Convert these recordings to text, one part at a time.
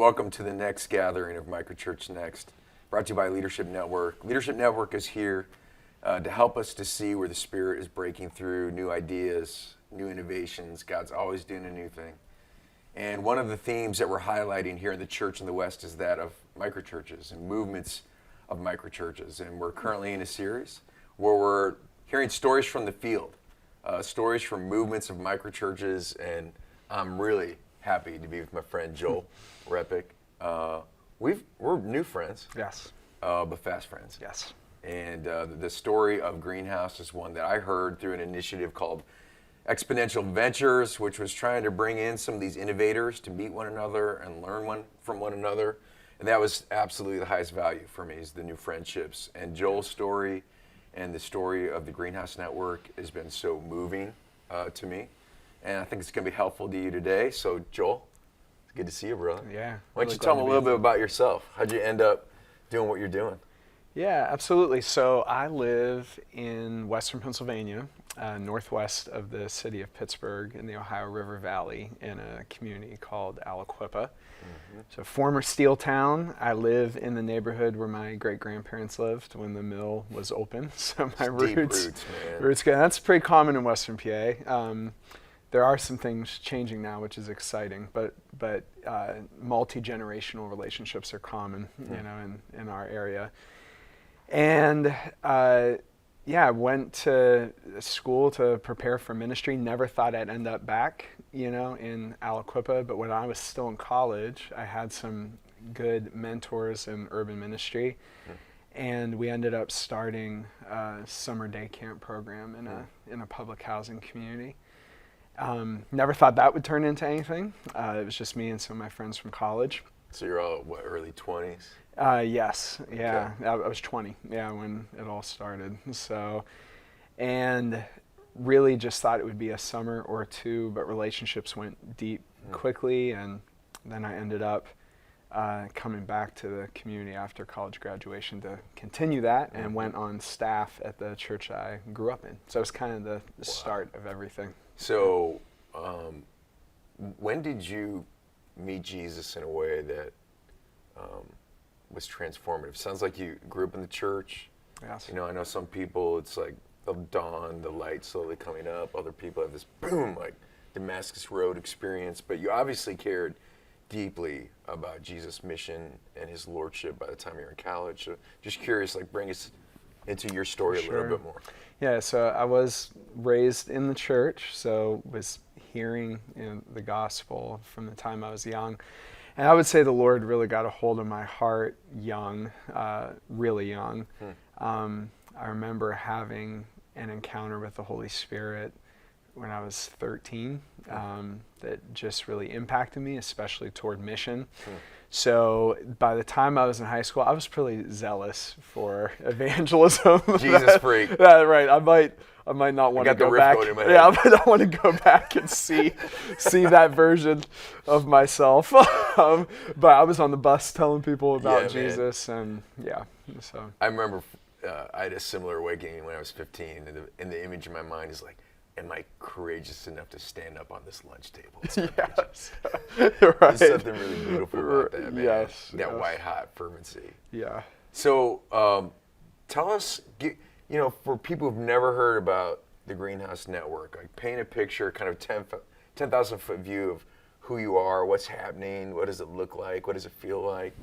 welcome to the next gathering of MicroChurch Next, brought to you by Leadership Network. Leadership Network is here to help us to see where the Spirit is breaking through, new ideas, new innovations. God's always doing a new thing. And one of the themes that we're highlighting here in the church in the West is that of microchurches and movements of microchurches. And we're currently in a series where we're hearing stories from the field, stories from movements of microchurches, and I'm really happy to be with my friend Joel Repic. We're new friends. Yes. But fast friends. Yes. And the story of Greenhouse is one that I heard through an initiative called Exponential Ventures, which was trying to bring in some of these innovators to meet one another and learn from one another. And that was absolutely the highest value for me, is the new friendships. And Joel's story and the story of the Greenhouse Network has been so moving to me. And I think it's going to be helpful to you today. So, Joel, it's good to see you, brother. Yeah. Why don't you tell me a little bit about yourself? How'd you end up doing what you're doing? Yeah, absolutely. So I live in Western Pennsylvania, northwest of the city of Pittsburgh in the Ohio River Valley, in a community called Aliquippa. Mm-hmm. So former steel town. I live in the neighborhood where my great-grandparents lived when the mill was open. So my roots go. That's pretty common in Western PA. There are some things changing now, which is exciting, but multi-generational relationships are common, in our area. And I went to school to prepare for ministry. Never thought I'd end up back, in Aliquippa. But when I was still in college, I had some good mentors in urban ministry, and we ended up starting a summer day camp program in a public housing community. Never thought that would turn into anything. It was just me and some of my friends from college. So you're all, early 20s? Yes. Yeah. Okay. I was 20, when it all started. So, and really just thought it would be a summer or two, but relationships went deep quickly, and then I ended up coming back to the community after college graduation to continue that, and went on staff at the church I grew up in. So it was kind of the start of everything. So, when did you meet Jesus in a way that was transformative? Sounds like you grew up in the church. Yes. I know some people, it's like the dawn, the light slowly coming up. Other people have this boom, like Damascus Road experience. But you obviously cared deeply about Jesus' mission and his lordship by the time you were in college. So just curious, bring us into your story a little bit more. Yeah, so I was raised in the church, so was hearing the gospel from the time I was young. And I would say the Lord really got a hold of my heart young, really young. I remember having an encounter with the Holy Spirit when I was 13 that just really impacted me, especially toward mission. So by the time I was in high school, I was pretty zealous for evangelism. Jesus freak. Yeah, right. I might not want to go back. Yeah, I might not want to go back and see that version of myself. But I was on the bus telling people about Jesus, and so I remember I had a similar awakening when I was 15, and the image in my mind is like, am I courageous enough to stand up on this lunch table? Yes. Right. There's something really beautiful about that, man. Yes. That white-hot fervency. Yeah. So, tell us, for people who've never heard about the Greenhouse Network, paint a picture, kind of 10,000-foot view of who you are, what's happening, what does it look like, what does it feel like?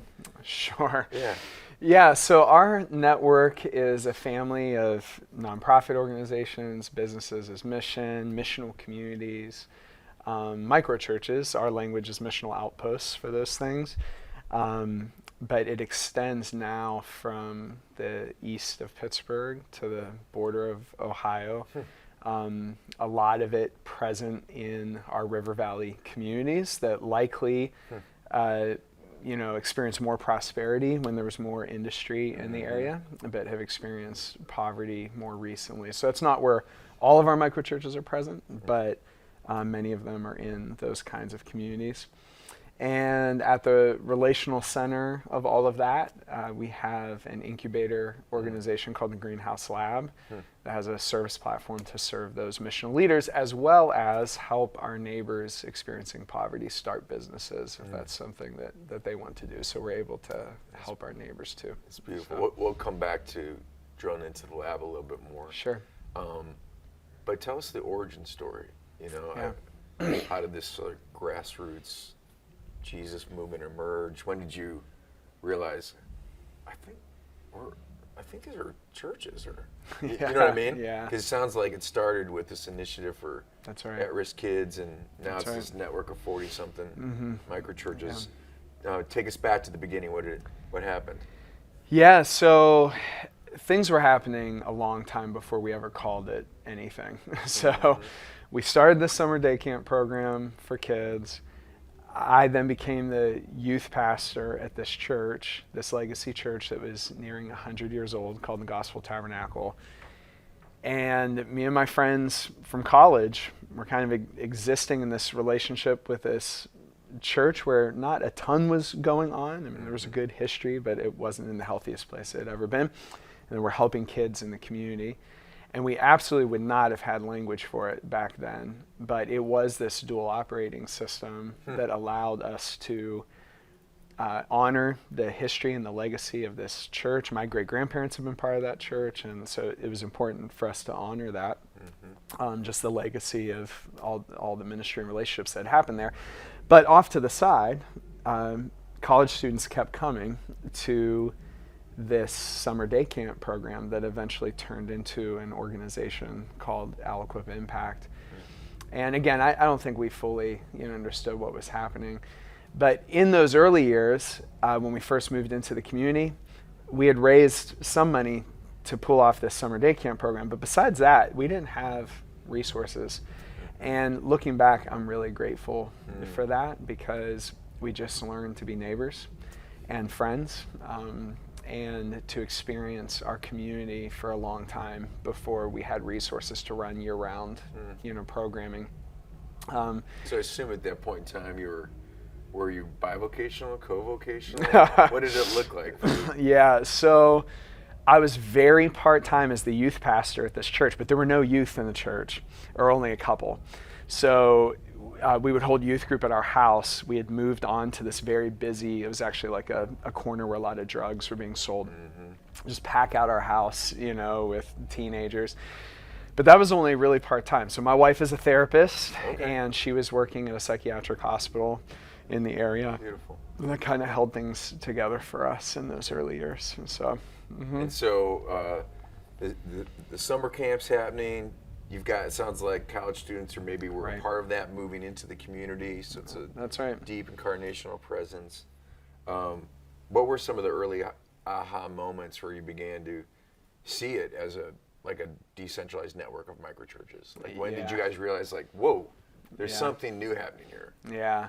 Sure. Yeah. Yeah, so our network is a family of nonprofit organizations, businesses as mission, missional communities, microchurches. Our language is missional outposts for those things. But it extends now from the east of Pittsburgh to the border of Ohio. A lot of it present in our River Valley communities that likely experienced more prosperity when there was more industry in the area, but have experienced poverty more recently. So it's not where all of our microchurches are present, but many of them are in those kinds of communities. And at the relational center of all of that, we have an incubator organization called the Greenhouse Lab that has a service platform to serve those missional leaders, as well as help our neighbors experiencing poverty start businesses if that's something that they want to do. So we're able to help our neighbors too. It's beautiful. So, we'll come back to drilling into the lab a little bit more. Sure. But tell us the origin story. You know, how did this sort of grassroots Jesus movement emerge? When did you realize, I think these are churches, or you know what I mean? Yeah. Because it sounds like it started with this initiative for at-risk kids, and now it's this network of 40-something MicroChurches. Take us back to the beginning. What happened? Yeah, so things were happening a long time before we ever called it anything. So we started the summer day camp program for kids. I then became the youth pastor at this church, this legacy church that was nearing 100 years old, called the Gospel Tabernacle. And me and my friends from college were kind of existing in this relationship with this church where not a ton was going on. I mean, there was a good history, but it wasn't in the healthiest place it had ever been. And we're helping kids in the community. And we absolutely would not have had language for it back then, but it was this dual operating system that allowed us to honor the history and the legacy of this church. My great-grandparents have been part of that church, and so it was important for us to honor that, just the legacy of all the ministry and relationships that happened there. But off to the side, college students kept coming to this summer day camp program that eventually turned into an organization called Aliquip Impact. And again, I don't think we fully understood what was happening. But in those early years, when we first moved into the community, we had raised some money to pull off this summer day camp program. But besides that, we didn't have resources. And looking back, I'm really grateful for that, because we just learned to be neighbors and friends, and to experience our community for a long time before we had resources to run year-round, programming. So I assume at that point in time were you bivocational, co-vocational? What did it look like for you? Yeah, so I was very part-time as the youth pastor at this church, but there were no youth in the church, or only a couple. So we would hold youth group at our house. We had moved on to this very busy, it was actually like a corner where a lot of drugs were being sold. Just pack out our house, with teenagers. But that was only really part-time. So my wife is a therapist, and she was working at a psychiatric hospital in the area. Beautiful. And that kind of held things together for us in those early years. And so, and so the summer camp's happening. You've got, it sounds like college students or maybe were a part of that moving into the community. So it's a deep incarnational presence. What were some of the early aha moments where you began to see it as a decentralized network of microchurches? Like, when did you guys realize, like, whoa, there's something new happening here? Yeah.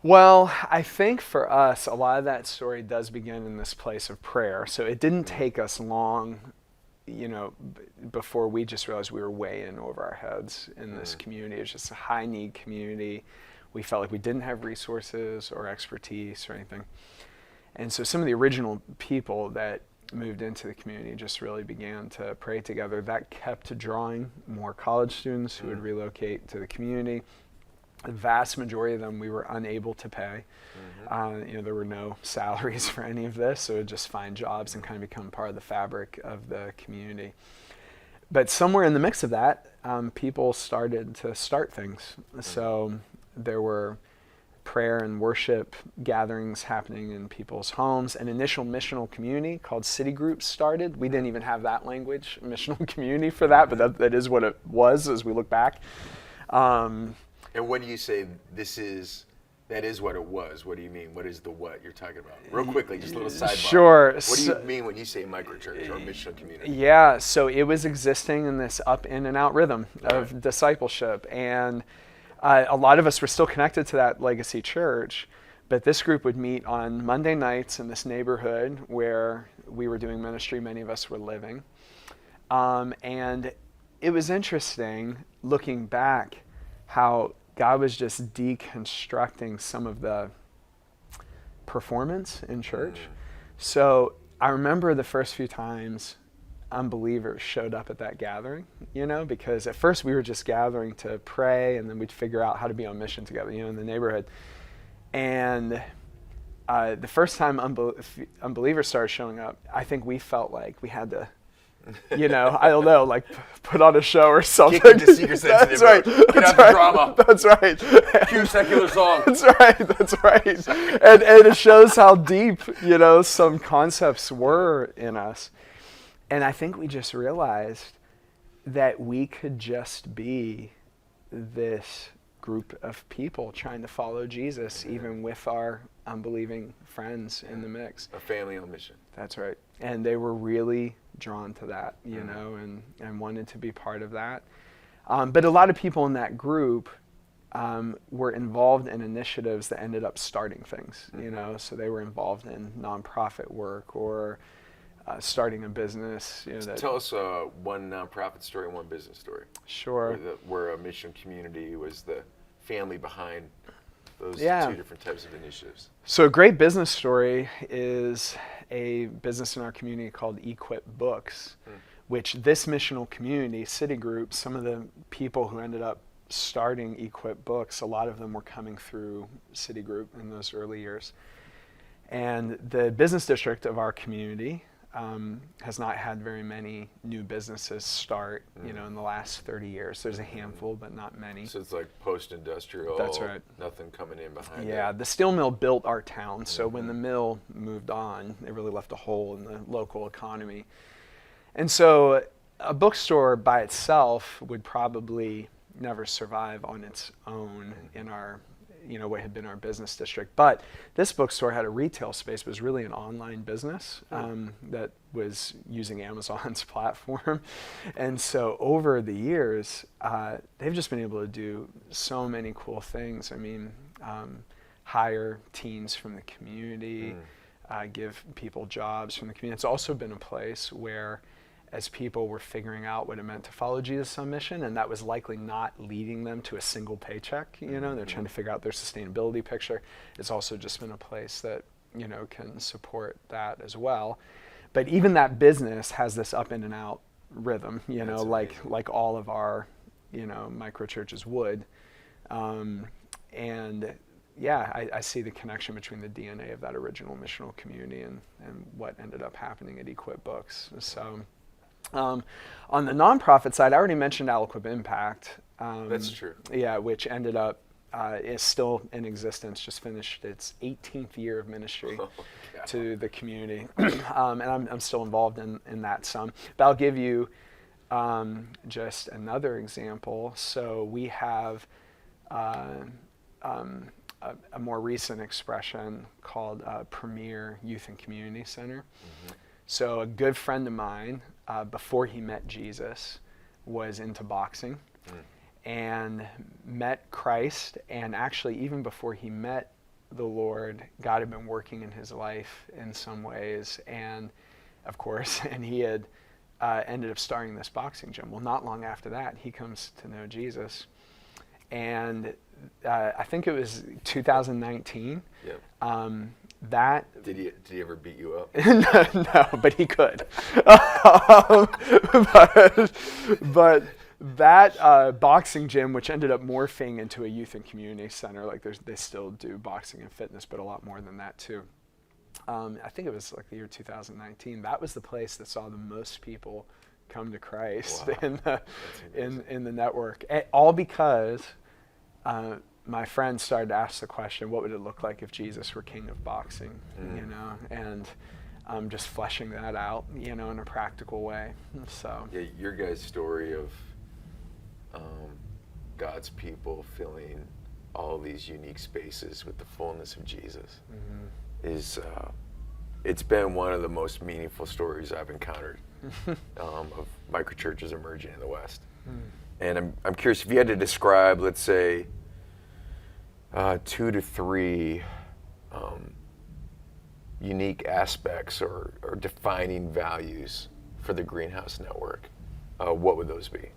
Well, I think for us, a lot of that story does begin in this place of prayer. So it didn't take us long, before we just realized we were way in over our heads in this community. It was just a high-need community. We felt like we didn't have resources or expertise or anything. And so some of the original people that moved into the community just really began to pray together. That kept drawing more college students who would relocate to the community. The vast majority of them we were unable to pay. There were no salaries for any of this, so it would just find jobs and kind of become part of the fabric of the community. But somewhere in the mix of that, people started to start things. So there were prayer and worship gatherings happening in people's homes. An initial missional community called City Groups started. We didn't even have that language, missional community, for that, but that is what it was as we look back. And when you say that is what it was, what do you mean? What is the what you're talking about? Real quickly, just a little sidebar. Sure. What do you mean when you say microchurch or missional community? Yeah, so it was existing in this up in and out rhythm of discipleship. And a lot of us were still connected to that legacy church, but this group would meet on Monday nights in this neighborhood where we were doing ministry. Many of us were living. And it was interesting looking back how God was just deconstructing some of the performance in church. So I remember the first few times unbelievers showed up at that gathering, because at first we were just gathering to pray, and then we'd figure out how to be on mission together, in the neighborhood. And the first time unbelievers started showing up, I think we felt like we had to, I don't know, like put on a show or something. Kick into seeker sensitive. That's right. Get out the drama. That's right. Cue secular song. That's right. And it shows how deep, some concepts were in us. And I think we just realized that we could just be this group of people trying to follow Jesus, even with our unbelieving friends in the mix. A family on mission. That's right. And they were really drawn to that, and wanted to be part of that. But a lot of people in that group were involved in initiatives that ended up starting things, so they were involved in nonprofit work or starting a business. Tell us one nonprofit story and one business story. Sure. Where a mission community was the family behind those two different types of initiatives. So a great business story is a business in our community called Equip Books, which this missional community, Citigroup, some of the people who ended up starting Equip Books, a lot of them were coming through Citigroup in those early years. And the business district of our community has not had very many new businesses start, in the last 30 years. There's a handful, but not many. So it's like post-industrial. That's right. Nothing coming in behind it. Yeah, the steel mill built our town, so when the mill moved on, it really left a hole in the local economy. And so a bookstore by itself would probably never survive on its own in our what had been our business district. But this bookstore had a retail space, but was really an online business that was using Amazon's platform. And so over the years, they've just been able to do so many cool things. I mean, hire teens from the community, give people jobs from the community. It's also been a place where, as people were figuring out what it meant to follow Jesus on mission, and that was likely not leading them to a single paycheck, they're trying to figure out their sustainability picture. It's also just been a place that, can support that as well. But even that business has this up in and out rhythm, like all of our, microchurches would. And yeah, I see the connection between the DNA of that original missional community and what ended up happening at Equip Books. So, on the nonprofit side, I already mentioned Aliquip Impact. That's true. Yeah, which ended up is still in existence. Just finished its 18th year of ministry to the community, and I'm still involved in that some. But I'll give you just another example. So we have a more recent expression called Premier Youth and Community Center. So a good friend of mine, before he met Jesus, was into boxing and met Christ. And actually, even before he met the Lord, God had been working in his life in some ways. And of course, and he had ended up starting this boxing gym. Well, not long after that, he comes to know Jesus. And I think it was 2019. Yep. Did he ever beat you up? No, but he could. But that boxing gym, which ended up morphing into a youth and community center, like they still do boxing and fitness, but a lot more than that too. I think it was like the year 2019. That was the place that saw the most people come to Christ in the network, all because my friends started to ask the question, what would it look like if Jesus were king of boxing, and just fleshing that out, in a practical way. So yeah, your guys' story of God's people filling all these unique spaces with the fullness of Jesus is it's been one of the most meaningful stories I've encountered of microchurches emerging in the West. And I'm curious if you had to describe, let's say, 2 to 3 unique aspects or defining values for the Greenhouse Network, what would those be?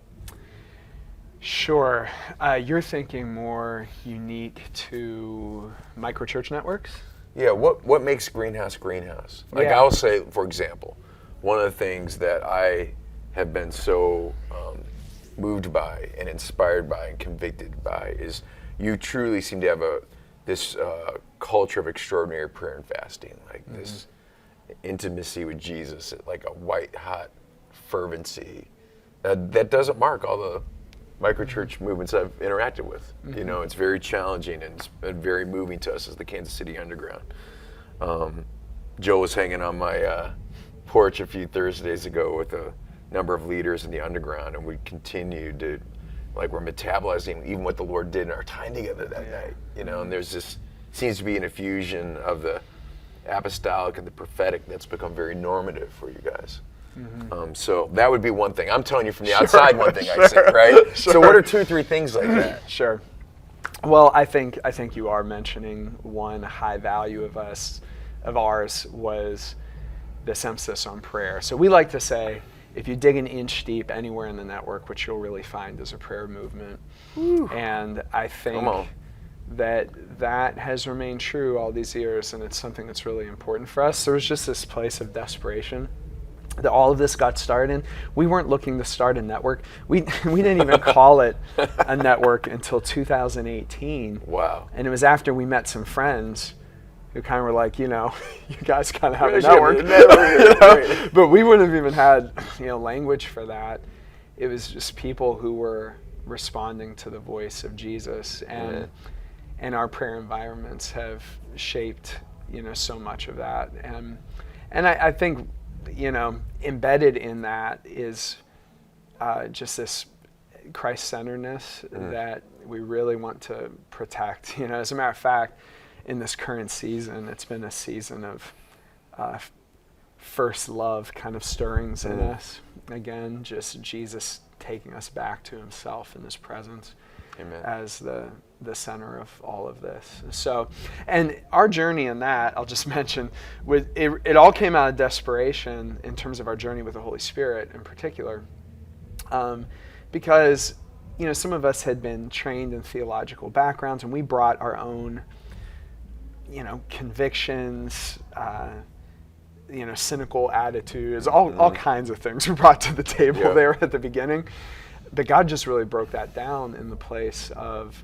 Sure. You're thinking more unique to microchurch networks? Yeah, what makes greenhouse? Like Yeah. I'll say, for example, one of the things that I have been so moved by and inspired by and convicted by is you truly seem to have this culture of extraordinary prayer and fasting, like this intimacy with Jesus, like a white hot fervency that doesn't mark all the MicroChurch movements I've interacted with. You know, it's very challenging and it's been very moving to us as the Kansas City Underground. Joe was hanging on my porch a few Thursdays ago with a number of leaders in the Underground, and we continued to, like, we're metabolizing even what the Lord did in our time together that night. You know, and there's this, seems to be an infusion of the apostolic and the prophetic that's become very normative for you guys. So that would be one thing. I'm telling you from the outside one thing I say, right? So what are 2 or 3 things like that? Sure. Well, I think you are mentioning one high value of ours was this emphasis on prayer. So we like to say, if you dig an inch deep anywhere in the network, what you'll really find is a prayer movement. Ooh. And I think that has remained true all these years, and it's something that's really important for us. There was just this place of desperation that all of this got started in. We weren't looking to start a network. We didn't even call it a network until 2018. Wow. And it was after we met some friends who kind of were like, you know, you guys kind of have a network. You know? But we wouldn't have even had, you know, language for that. It was just people who were responding to the voice of Jesus, and our prayer environments have shaped, you know, so much of that. And I think, you know, embedded in that is just this Christ-centeredness that we really want to protect. You know, as a matter of fact, in this current season, it's been a season of first love kind of stirrings in us. Again, just Jesus taking us back to himself in his presence. Amen. As the center of all of this. So, and our journey in that, I'll just mention, it all came out of desperation in terms of our journey with the Holy Spirit in particular, because, you know, some of us had been trained in theological backgrounds, and we brought our own, you know, convictions, you know, cynical attitudes, all kinds of things we brought to the table there at the beginning. But God just really broke that down in the place of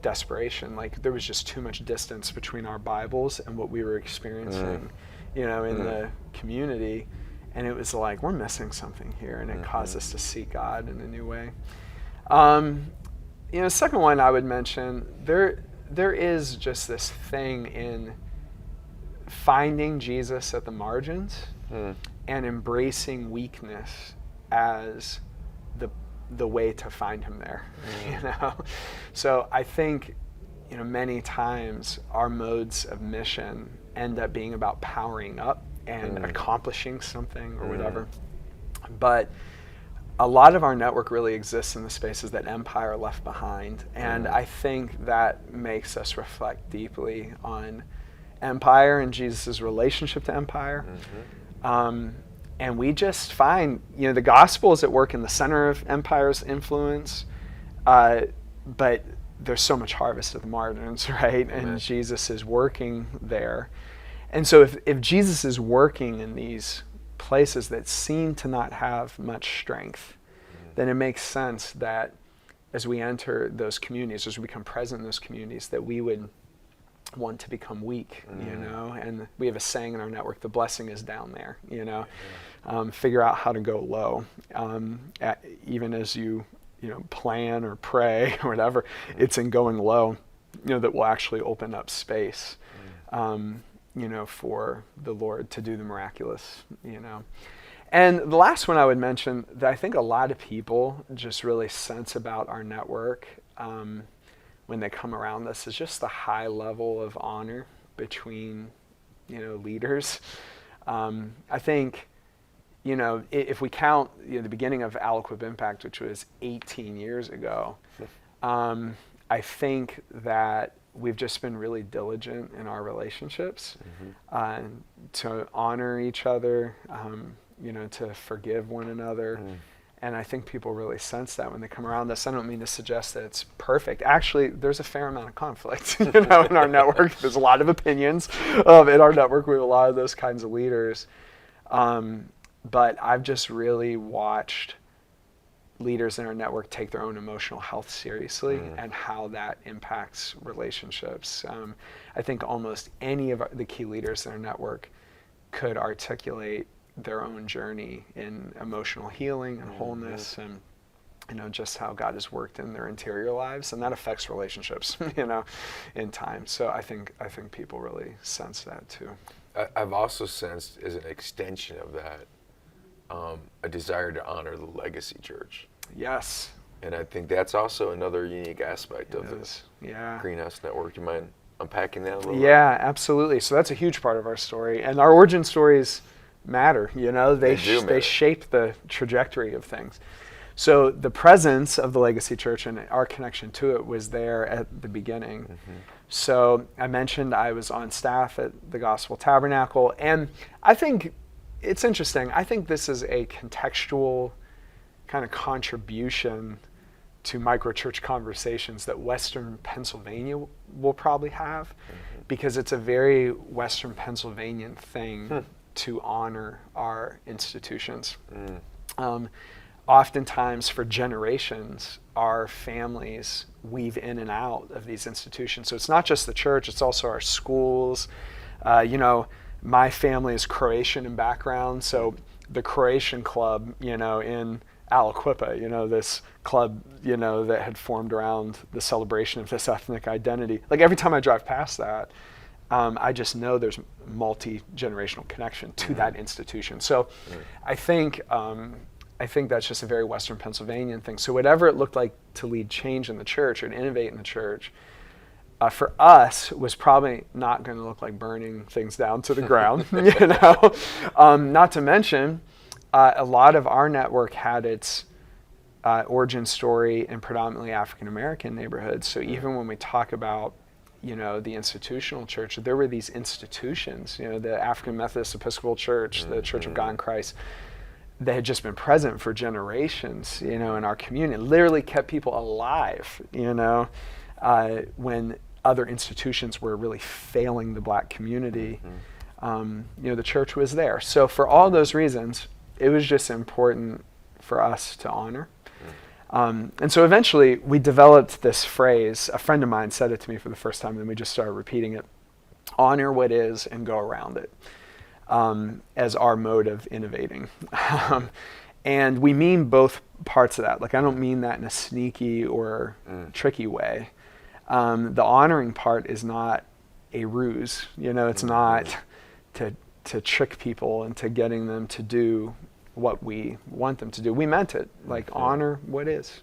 desperation. Like, there was just too much distance between our Bibles and what we were experiencing, you know, in the community. And it was like, we're missing something here. And it caused us to seek God in a new way. You know, the second one I would mention, there is just this thing in finding Jesus at the margins and embracing weakness as the way to find him there, you know? So I think, you know, many times our modes of mission end up being about powering up and accomplishing something or whatever. But a lot of our network really exists in the spaces that Empire left behind. And I think that makes us reflect deeply on Empire and Jesus' relationship to Empire. And we just find, you know, the gospel is at work in the center of Empire's influence, but there's so much harvest at the margins, right? Amen. And Jesus is working there. And so if Jesus is working in these places that seem to not have much strength, then it makes sense that as we enter those communities, as we become present in those communities, that we would want to become weak, you know? And we have a saying in our network, the blessing is down there, you know? Figure out how to go low. Even as you know, plan or pray or whatever, it's in going low, you know, that will actually open up space, you know, for the Lord to do the miraculous, you know? And the last one I would mention that I think a lot of people just really sense about our network when they come around this is just the high level of honor between, you know, leaders. I think, you know, if we count, you know, the beginning of Aliquip Impact, which was 18 years ago, I think that we've just been really diligent in our relationships to honor each other, you know, to forgive one another. I think people really sense that when they come around us. I don't mean to suggest that it's perfect. Actually, there's a fair amount of conflict, in our network. There's a lot of opinions in our network. We have a lot of those kinds of leaders. But I've just really watched leaders in our network take their own emotional health seriously and how that impacts relationships. I think almost any of the key leaders in our network could articulate their own journey in emotional healing and wholeness, and just how God has worked in their interior lives, and that affects relationships, in time. So I think people really sense that too. I've also sensed, as an extension of that, a desire to honor the legacy church. Yes. And I think that's also another unique aspect of this Greenhouse Network. You mind unpacking that a little bit? Yeah, absolutely. So that's a huge part of our story, and our origin stories matter. They shape the trajectory of things. So the presence of the legacy church and our connection to it was there at the beginning. So I mentioned I was on staff at the Gospel Tabernacle, and I think it's interesting. I think this is a contextual kind of contribution to microchurch conversations that Western Pennsylvania will probably have, because it's a very Western Pennsylvanian thing to honor our institutions. Oftentimes, for generations, our families weave in and out of these institutions. So it's not just the church, it's also our schools. My family is Croatian in background, so the Croatian club, in Aliquippa, this club, that had formed around the celebration of this ethnic identity. Like every time I drive past that, I just know there's multi-generational connection to that institution. So I think that's just a very Western Pennsylvanian thing. So whatever it looked like to lead change in the church or to innovate in the church, for us was probably not going to look like burning things down to the ground. Not to mention, a lot of our network had its origin story in predominantly African American neighborhoods. So even when we talk about the institutional church, there were these institutions, the African Methodist Episcopal Church, the Church of God in Christ, that had just been present for generations, in our community. It literally kept people alive, when other institutions were really failing the Black community. The church was there. So for all those reasons, it was just important for us to honor. And so eventually we developed this phrase. A friend of mine said it to me for the first time, and then we just started repeating it. Honor what is and go around it, as our mode of innovating. And we mean both parts of that. Like, I don't mean that in a sneaky or tricky way. The honoring part is not a ruse. It's not to trick people into getting them to do what we want them to do. We meant it, like honor what is,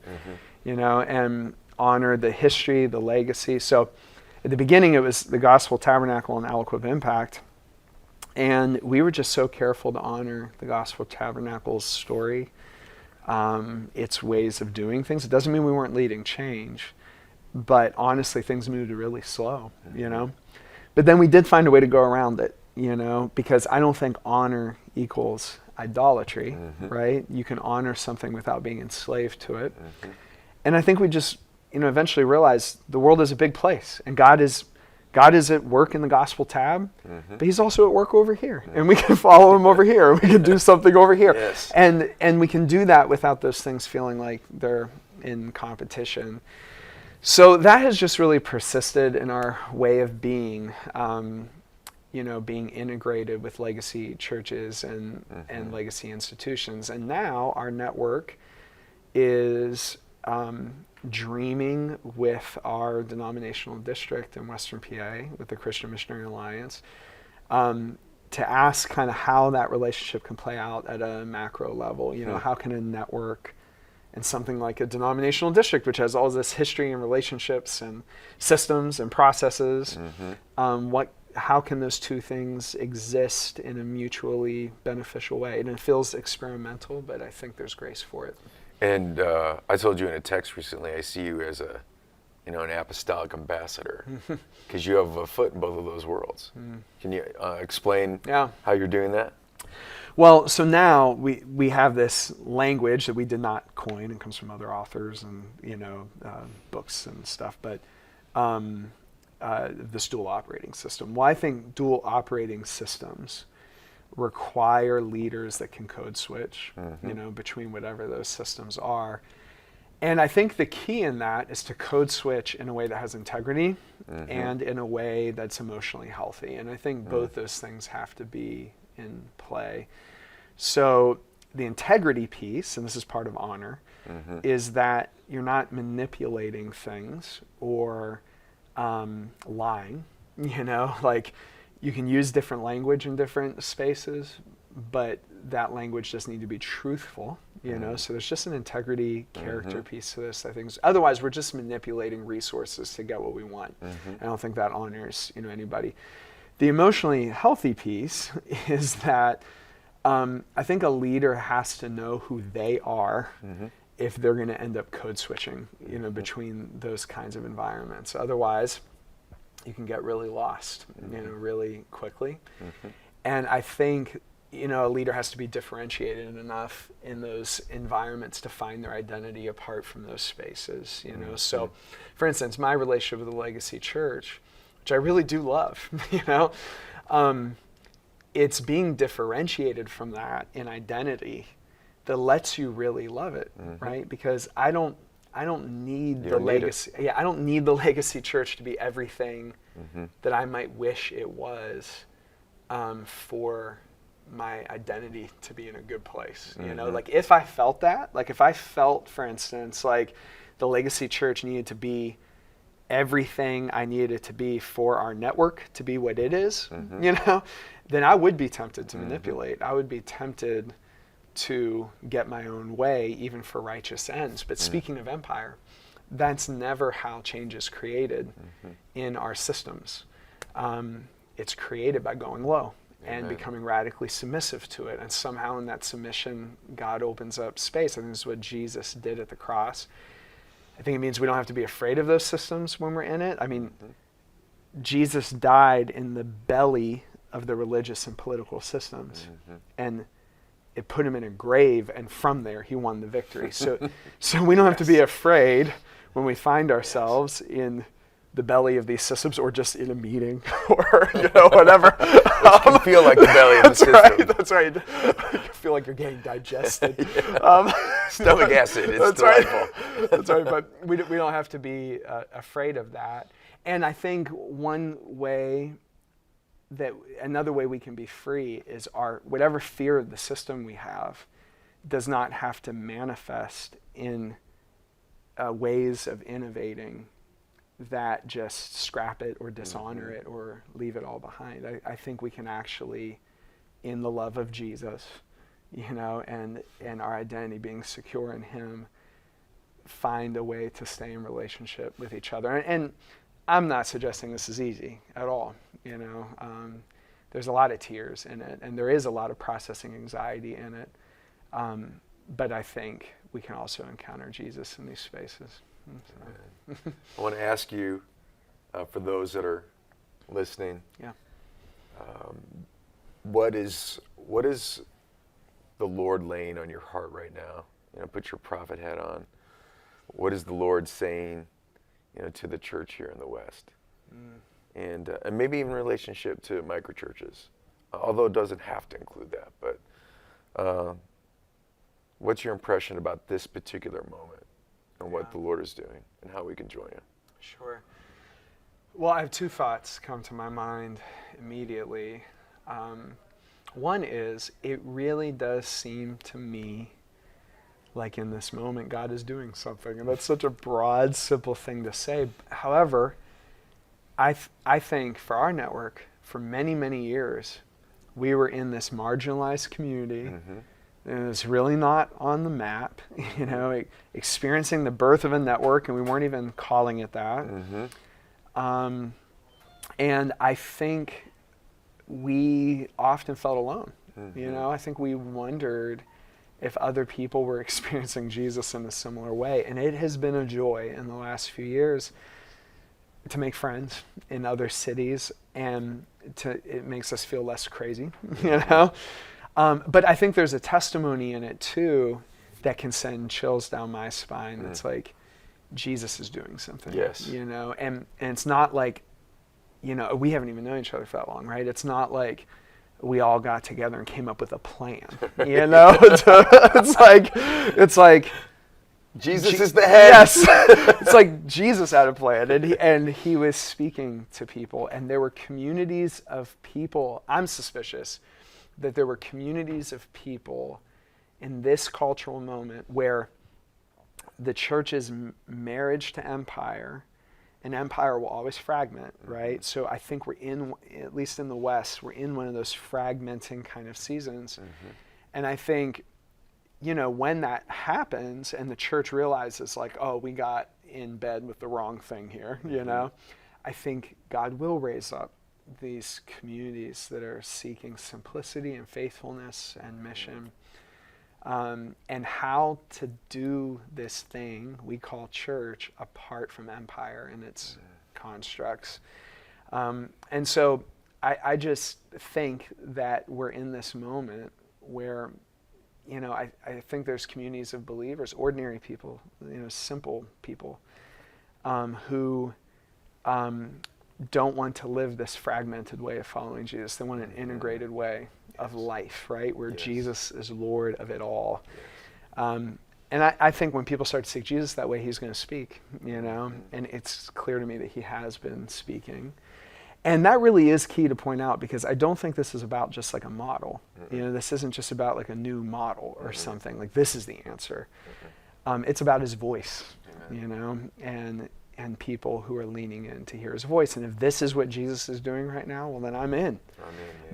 and honor the history, the legacy. So at the beginning, it was the Gospel Tabernacle and Aliquippa Impact. And we were just so careful to honor the Gospel Tabernacle's story, its ways of doing things. It doesn't mean we weren't leading change, but honestly, things moved really slow, But then we did find a way to go around it, because I don't think honor equals idolatry, right? You can honor something without being enslaved to it. And I think we just, eventually realized the world is a big place, and God is at work in the Gospel Tab, but He's also at work over here, and we can follow Him over here, and we can do something over here, and we can do that without those things feeling like they're in competition. So that has just really persisted in our way of being, being integrated with legacy churches and legacy institutions. And now our network is dreaming with our denominational district in Western PA, with the Christian Missionary Alliance, to ask kind of how that relationship can play out at a macro level. How can a network and something like a denominational district, which has all this history and relationships and systems and processes, how can those two things exist in a mutually beneficial way? And it feels experimental, but I think there's grace for it. And I told you in a text recently, I see you as an apostolic ambassador, because you have a foot in both of those worlds. Can you explain how you're doing that? Well, so now we have this language that we did not coin and comes from other authors and books and stuff, but this dual operating system. Well, I think dual operating systems require leaders that can code switch, between whatever those systems are. And I think the key in that is to code switch in a way that has integrity and in a way that's emotionally healthy. And I think both those things have to be in play. So the integrity piece, and this is part of honor, is that you're not manipulating things or lying. Like you can use different language in different spaces, but that language doesn't need to be truthful, so there's just an integrity character piece to this, I think. Otherwise, we're just manipulating resources to get what we want. I don't think that honors, anybody. The emotionally healthy piece is that I think a leader has to know who they are if they're going to end up code switching, between those kinds of environments. Otherwise, you can get really lost, really quickly. And I think a leader has to be differentiated enough in those environments to find their identity apart from those spaces, So, for instance, my relationship with the Legacy Church, which I really do love, it's being differentiated from that in identity that lets you really love it, right? Because I don't need the legacy. Yeah, I don't need the Legacy Church to be everything that I might wish it was for my identity to be in a good place. Like if I felt that, like if I felt, for instance, like the Legacy Church needed to be everything I needed it to be for our network to be what it is, then I would be tempted to manipulate. I would be tempted to get my own way, even for righteous ends. But speaking of empire, that's never how change is created in our systems. It's created by going low and becoming radically submissive to it. And somehow in that submission, God opens up space. I think this is what Jesus did at the cross. I think it means we don't have to be afraid of those systems when we're in it. I mean, Jesus died in the belly of the religious and political systems. And it put him in a grave, and from there he won the victory. So we don't have to be afraid when we find ourselves in the belly of these systems, or just in a meeting, or whatever. Which can feel like the belly of the system. That's right. You feel like you're getting digested. Stomach acid. It's delightful. Right. That's right. But we don't have to be afraid of that. And I think another way we can be free is whatever fear of the system we have does not have to manifest in ways of innovating that just scrap it or dishonor it or leave it all behind. I think we can actually, in the love of Jesus, and our identity being secure in him, find a way to stay in relationship with each other. And I'm not suggesting this is easy at all. There's a lot of tears in it, and there is a lot of processing anxiety in it. But I think we can also encounter Jesus in these spaces. So. I want to ask you, for those that are listening, what is the Lord laying on your heart right now? Put your prophet hat on. What is the Lord saying, to the church here in the West? And maybe even relationship to MicroChurches, although it doesn't have to include that. But what's your impression about this particular moment and what the Lord is doing and how we can join you? Sure. Well, I have two thoughts come to my mind immediately. One is, it really does seem to me like in this moment God is doing something. And that's such a broad, simple thing to say. However, I think for our network, for many, many years, we were in this marginalized community. And it's really not on the map, experiencing the birth of a network, and we weren't even calling it that. And I think we often felt alone. I think we wondered if other people were experiencing Jesus in a similar way. And it has been a joy in the last few years to make friends in other cities, and it makes us feel less crazy, But I think there's a testimony in it too that can send chills down my spine. It's like Jesus is doing something. Yes. And it's not like, we haven't even known each other for that long, right? It's not like we all got together and came up with a plan. It's like Jesus is the head. Yes. It's like Jesus had a plan, and he was speaking to people, and there were communities of people. I'm suspicious that there were communities of people in this cultural moment where the church's marriage to empire, and empire will always fragment, right? So I think we're in, at least in the West, we're in one of those fragmenting kind of seasons. And I think, when that happens and the church realizes like, oh, we got in bed with the wrong thing here, I think God will raise up these communities that are seeking simplicity and faithfulness and mission. And how to do this thing we call church apart from empire and its constructs. And so I just think that we're in this moment where, I think there's communities of believers, ordinary people, simple people, who don't want to live this fragmented way of following Jesus. They want an integrated way of life, right? Where Jesus is Lord of it all. And I think when people start to seek Jesus that way, he's going to speak, and it's clear to me that he has been speaking. And that really is key to point out, because I don't think this is about just like a model. This isn't just about like a new model or something. Like, this is the answer. It's about his voice, and people who are leaning in to hear his voice. And if this is what Jesus is doing right now, well, then I'm in.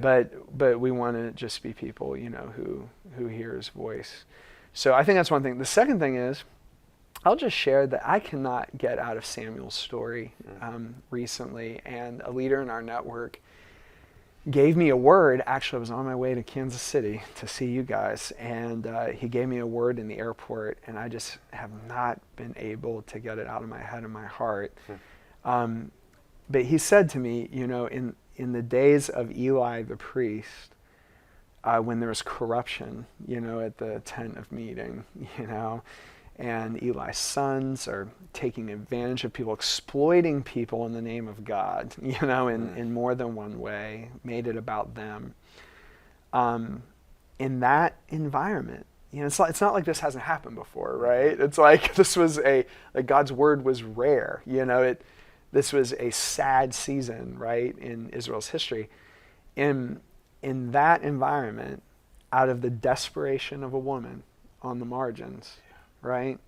But we want to just be people, who hear his voice. So I think that's one thing. The second thing is, I'll just share that I cannot get out of Samuel's story recently. And a leader in our network gave me a word. Actually, I was on my way to Kansas City to see you guys. And he gave me a word in the airport. And I just have not been able to get it out of my head and my heart. But he said to me, in the days of Eli the priest, when there was corruption, at the tent of meeting, and Eli's sons are taking advantage of people, exploiting people in the name of God, in more than one way, made it about them. In that environment, it's not like this hasn't happened before, right? It's like this was God's word was rare, this was a sad season, right, in Israel's history. In that environment, out of the desperation of a woman on the margins, right?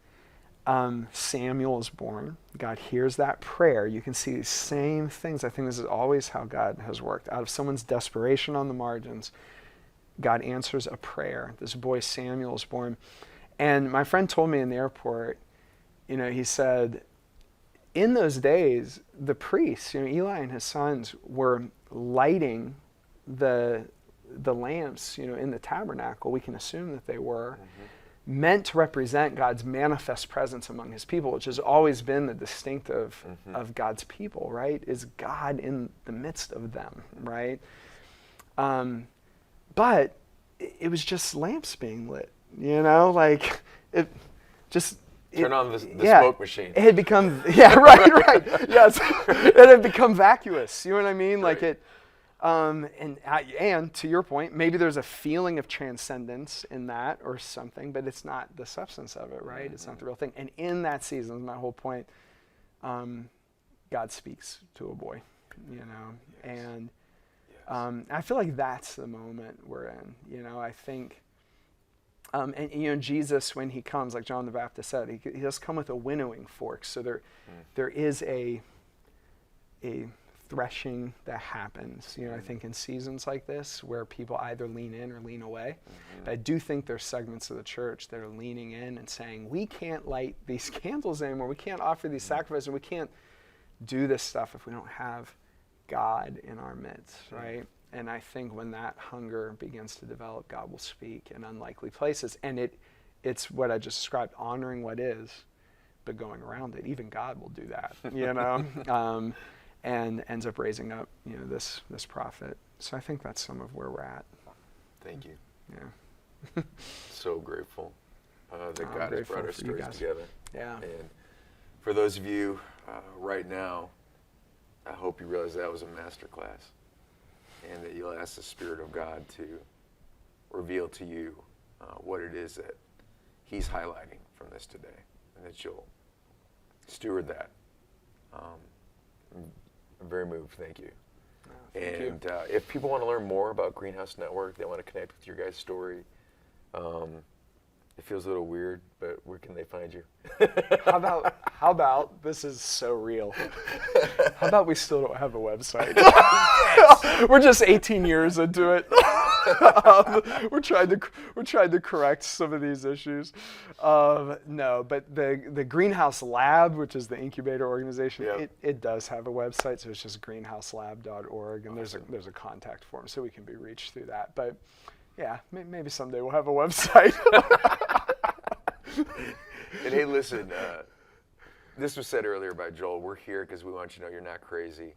Samuel is born. God hears that prayer. You can see these same things. I think this is always how God has worked. Out of someone's desperation on the margins, God answers a prayer. This boy Samuel is born. And my friend told me in the airport, he said, in those days, the priests, Eli and his sons, were lighting the lamps, in the tabernacle. We can assume that they were meant to represent God's manifest presence among his people, which has always been the distinctive of God's people, right? Is God in the midst of them, right? But it was just lamps being lit, like it just... Turn on the smoke machine. It had become, right. Yes. It had become vacuous. You know what I mean? Right. Like it, and to your point, maybe there's a feeling of transcendence in that or something, but it's not the substance of it, right? It's not the real thing. And in that season, my whole point, God speaks to a boy, and I feel like that's the moment we're in. I think. And Jesus, when he comes, like John the Baptist said, he does come with a winnowing fork. So there is a threshing that happens. I think in seasons like this where people either lean in or lean away. But I do think there's segments of the church that are leaning in and saying, we can't light these candles anymore. We can't offer these sacrifices. We can't do this stuff if we don't have God in our midst, right? And I think when that hunger begins to develop, God will speak in unlikely places. And it's what I just described, honoring what is, but going around it. Even God will do that, and ends up raising up, this prophet. So I think that's some of where we're at. Thank you. Yeah. So grateful that I'm God has brought grateful our for you stories guys. together. Yeah. And for those of you right now, I hope you realize that was a master class, and that you'll ask the Spirit of God to reveal to you what it is that He's highlighting from this today, and that you'll steward that. I'm very moved. Thank you. Thank you. And if people want to learn more about Greenhouse Network, they want to connect with your guys' story. It feels a little weird, but where can they find you? How about this is so real? How about we still don't have a website? We're just 18 years into it. We're trying to correct some of these issues. No, but the Greenhouse Lab, which is the incubator organization, Yep. it does have a website. So it's just greenhouselab.org, and there's a contact form, so we can be reached through that. But yeah, maybe someday we'll have a website. And hey, listen, this was said earlier by Joel. We're here because we want you to know you're not crazy.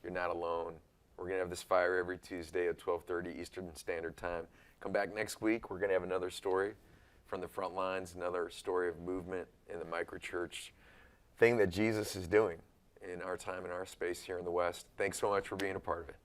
You're not alone. We're going to have this fire every Tuesday at 12:30 Eastern Standard Time. Come back next week. We're going to have another story from the front lines, another story of movement in the microchurch thing that Jesus is doing in our time and our space here in the West. Thanks so much for being a part of it.